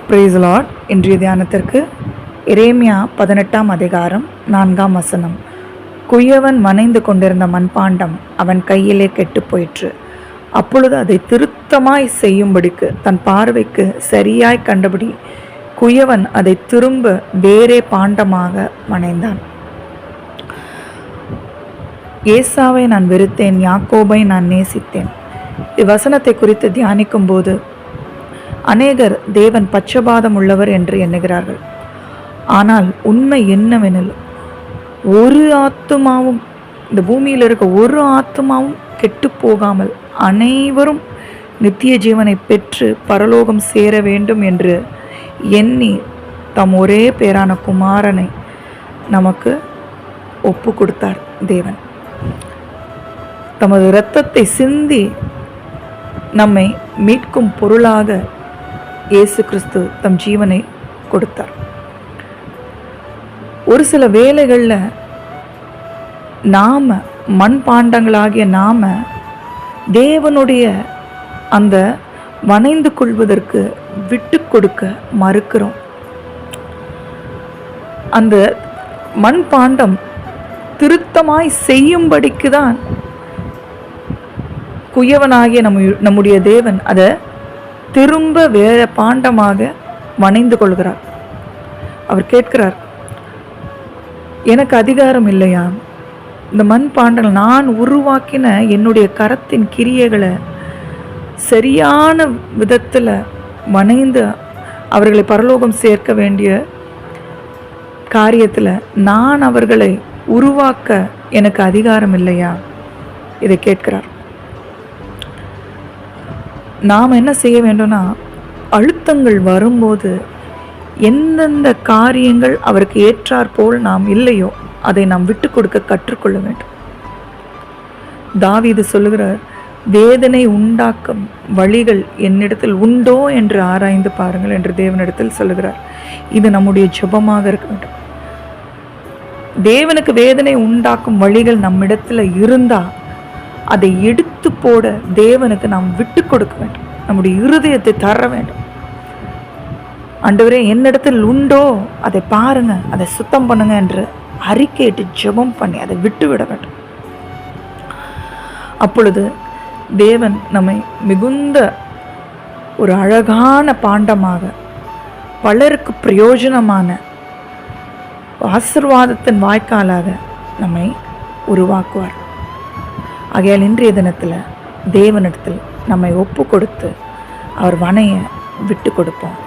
Price Lord. இன்றைய தியானத்திற்கு எரேமியா 18ஆம் அதிகாரம் 4ஆம் வசனம். குயவன் வனைந்து கொண்டிருந்த மண்பாண்டம் அவன் கையிலே கெட்டு போயிற்று. அப்பொழுது அதை திருத்தமாய் செய்யும்படிக்கு தன் பார்வைக்கு சரியாய் கண்டபடி குயவன் அதை திரும்ப வேறே பாண்டமாக வனைந்தான். ஏசாவை நான் வெறுத்தேன், யாக்கோபை நான் நேசித்தேன். இவ்வசனத்தை குறித்து தியானிக்கும் போது அநேகர் தேவன் பட்சபாதம் உள்ளவர் என்று எண்ணுகிறார்கள். ஆனால் உண்மை என்னவெனில், ஒரு ஆத்துமாவும், இந்த பூமியில் இருக்க ஒரு ஆத்துமாவும் கெட்டு போகாமல் அனைவரும் நித்திய ஜீவனை பெற்று பரலோகம் சேர வேண்டும் என்று எண்ணி தம் ஒரே பேரான குமாரனை நமக்கு ஒப்பு கொடுத்தார் தேவன். தமது இரத்தத்தை சிந்தி நம்மை மீட்கும் பொருளாக இயேசு கிறிஸ்து தம் ஜீவனை கொடுத்தார். ஒரு சில வேளைகளில் நாம் மண்பாண்டங்களாகிய நாம் தேவனுடைய அந்த வனைந்து கொள்வதற்கு விட்டு கொடுக்க மறுக்கிறோம். அந்த மண்பாண்டம் திருத்தமாய் செய்யும்படிக்கு தான் குயவனாகிய நம்முடைய தேவன் அதை திரும்ப வேற பாண்டமாக வனைந்து கொள்கிறார். அவர் கேட்கிறார், எனக்கு அதிகாரம் இல்லையா? இந்த மண் பாண்டங்கள் நான் உருவாக்கின என்னுடைய கரத்தின் கிரியைகளை சரியான விதத்தில் வனைந்து அவர்களை பரலோகம் சேர்க்க வேண்டிய காரியத்தில் நான் அவர்களை உருவாக்க எனக்கு அதிகாரம் இல்லையா? இதை கேட்கிறார். நாம் என்ன செய்ய வேண்டும்னா, அழுத்தங்கள் வரும்போது எந்தெந்த காரியங்கள் அவருக்கு ஏற்றாற் போல் நாம் இல்லையோ அதை நாம் விட்டு கொடுக்க கற்றுக்கொள்ள வேண்டும். தாவீது சொல்லுகிறார், வேதனை உண்டாக்கும் வழிகள் என்னிடத்தில் உண்டோ என்று ஆராய்ந்து பாருங்கள் என்று தேவனிடத்தில் சொல்லுகிறார். இது நம்முடைய ஜெபமாக இருக்க வேண்டும். தேவனுக்கு வேதனை உண்டாக்கும் வழிகள் நம்மிடத்தில் இருந்தால் அதை எடுத்து போட தேவனுக்கு நாம் விட்டு கொடுக்க வேண்டும். நம்முடைய இருதயத்தை தர வேண்டும். ஆண்டவரே, என்னிடத்தில் உண்டோ அதை பாருங்க, அதை சுத்தம் பண்ணுங்க என்று அறிக்கையிட்டு ஜெபம் பண்ணி அதை விட்டு விட வேண்டும். அப்பொழுது தேவன் நம்மை மிகுந்த ஒரு அழகான பாண்டமாக, பலருக்கு பிரயோஜனமான ஆசீர்வாதத்தின் வாய்க்காலாக நம்மை உருவாக்குவார். ஆகையால் இன்றைய தினத்தில் தேவனிடத்தில் நம்மை ஒப்பு கொடுத்து அவர் வனைய விட்டு கொடுப்போம்.